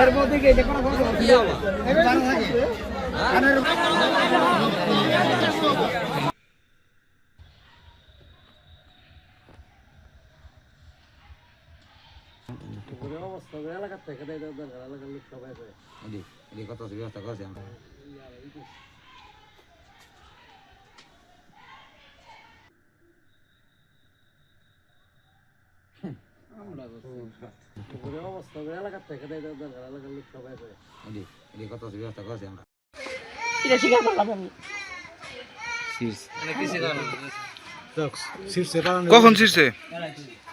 এর মধ্যে কি এটা কোনো সমস্যা হবে? জানা থাকে অবস্থা এলাকার থেকে এলাকার লোক সবাই কত ব্যবস্থা করছে আমরা অবস্থা এলাকার থেকে এলাকার লোক সবাই কত ব্যবস্থা করছে আমরা কখন ছিড়ছে?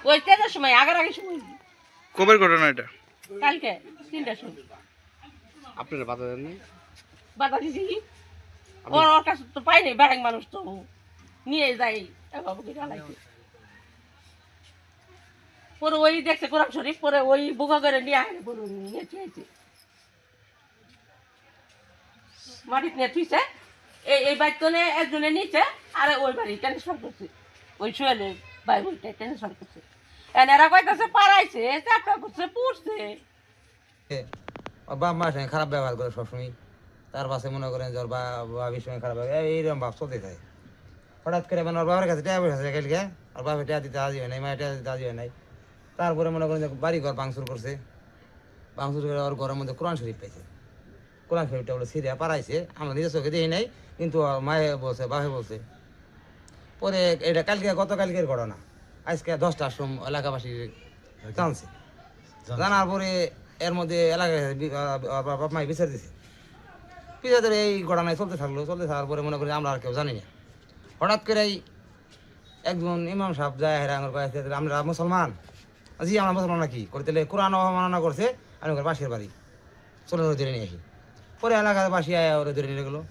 ওই 3টার সময় আগে সময়। কবের ঘটনা এটা? কালকে 3টার সময়। আপনারা বাধা দেননি? বাধা দিছি ওর কাছে তো পাই নাই, বেড়াং মানুষ তো নিয়ে যাই বাবুকে জ্বালাইছে। পরে ওই দেখছে কোরআন শরীফ, পরে ওই বুকা করে নিয়ে আসে পরে নিয়ে চুয়েছে মাটিতে নিয়ে থুইছে। এই বাড়িতে একজনে নিচে আর ওই বাড়ি ট্রান্সফার করছে, ওই সোহেলের ভাই বইটা ট্রান্সফার করছে। এনারা কইতাছে পাড়াইছে, চাপটা করছে, পুড়ছে। বাপ মার সঙ্গে খারাপ ব্যবহার করে সবসময়, তার পাশে মনে করেন যে ওর বাবির সঙ্গে খারাপ ব্যবহার, এইরকম ভাব চলতে থাকে। হঠাৎ করে মানে ওর বাবার কাছে টাকা পয়সা আছে কালকে, ওর বাপে টাকা দিতে রাজি হয় নাই, মায়ের টাকা দিতে রাজি হয় নাই। তারপরে মনে করেন যে বাড়ি ঘর ভাঙচুর করছে, ভাঙচুর করে ওর ঘরের মধ্যে কোরআন শরীফ পাইছে। কোরআন শরীফটা বলে সিরিয়া পাড়াইছে, আমরা নিজের চোখে দেখি নাই, কিন্তু মায়ে বলছে, বাপে বলছে। পরে এটা গতকালকের ঘটনা, আজকে 10টার সময় এলাকাবাসী জানছে। জানার পরে এর মধ্যে এলাকায় বাপ মাই বিচার দিছে, বিচার ধরে এই ঘটনায় চলতে থাকার পরে মনে করি আমরা আর কেউ জানি না। হঠাৎ করে একজন ইমাম সাহেব যায় আমরা মুসলমান, জি আমরা মুসলমান নাকি করতে কোরআন অবমাননা করছে, আমি পাশের বাড়ি চলে ধরে নিয়ে আসি। পরে এলাকার বাসী ওরা ধরে নিয়ে গেলো।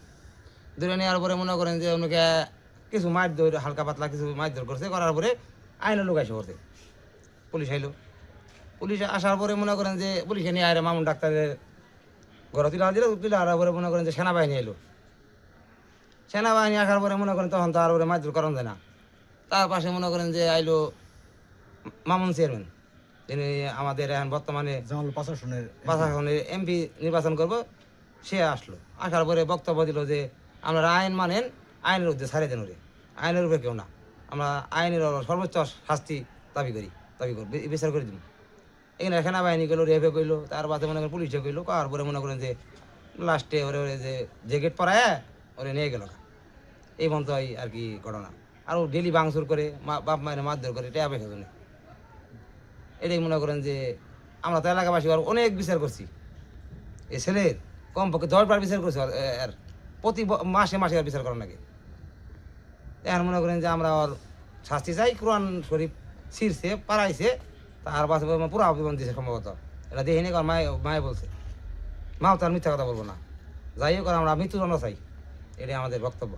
ধরে নেওয়ার পরে মনে করেন যে ওনাকে কিছু মারধর, হালকা পাতলা কিছু মারধর করছে, করার পরে আইনের লোক এসে করছে, পুলিশ আইলো। পুলিশ আসার পরে মনে করেন যে পুলিশে নিয়ে আয় মামুন ডাক্তারের ঘরে তুলে আনার পরে মনে করেন যে সেনাবাহিনী এলো। সেনাবাহিনী আসার পরে মনে করেন তখন তার পরে মারধর করানো যায় না। তার পাশে মনে করেন যে আইলো মামুন চেয়ারম্যান, তিনি আমাদের এখন বর্তমানে প্রশাসনের এমপি নির্বাচন করব, সে আসলো। আসার পরে বক্তব্য দিল যে আপনারা আইন মানেন, আইনের উদ্দেশ্যে ছাড়ে দেন, ওরে আইনের উপরে কেউ না, আমরা আইনের সর্বোচ্চ শাস্তি দাবি করি বিচার করে দিব। এখানে সেনাবাহিনী গেলো, রেপে গইলো, তার বাদে মনে করেন পুলিশে গইলো, করার পরে মনে করেন যে লাস্টে ওরে যে গেট পড়ায় ওরে নিয়ে গেল। এই পর্যন্ত আর কি ঘটনা। আরও ডেলি ভাঙচুর করে, বাপ মায়ের মারধর করে, টেয়া পয়সা জন্য। এটাই মনে করেন যে আমরা তো এলাকাবাসী অনেক বিচার করছি, এই ছেলের কমপক্ষে 10 বার বিচার করছি, আর প্রতি মাসে আর বিচার করার লাগে। এখন মনে করেন যে আমরা ওর শাস্তি চাই। কোরআন শরীফ ছিঁড়ছে, পাড়াইছে, তার পাশে পুরো আবেদন দিয়েছে সম্ভবত, এটা দেখে নিয়ে মায়ে বলছে। মাও তার মিথ্যা কথা বলবো না, যাই হোক আমরা মৃত্যুদণ্ড চাই, এটাই আমাদের বক্তব্য।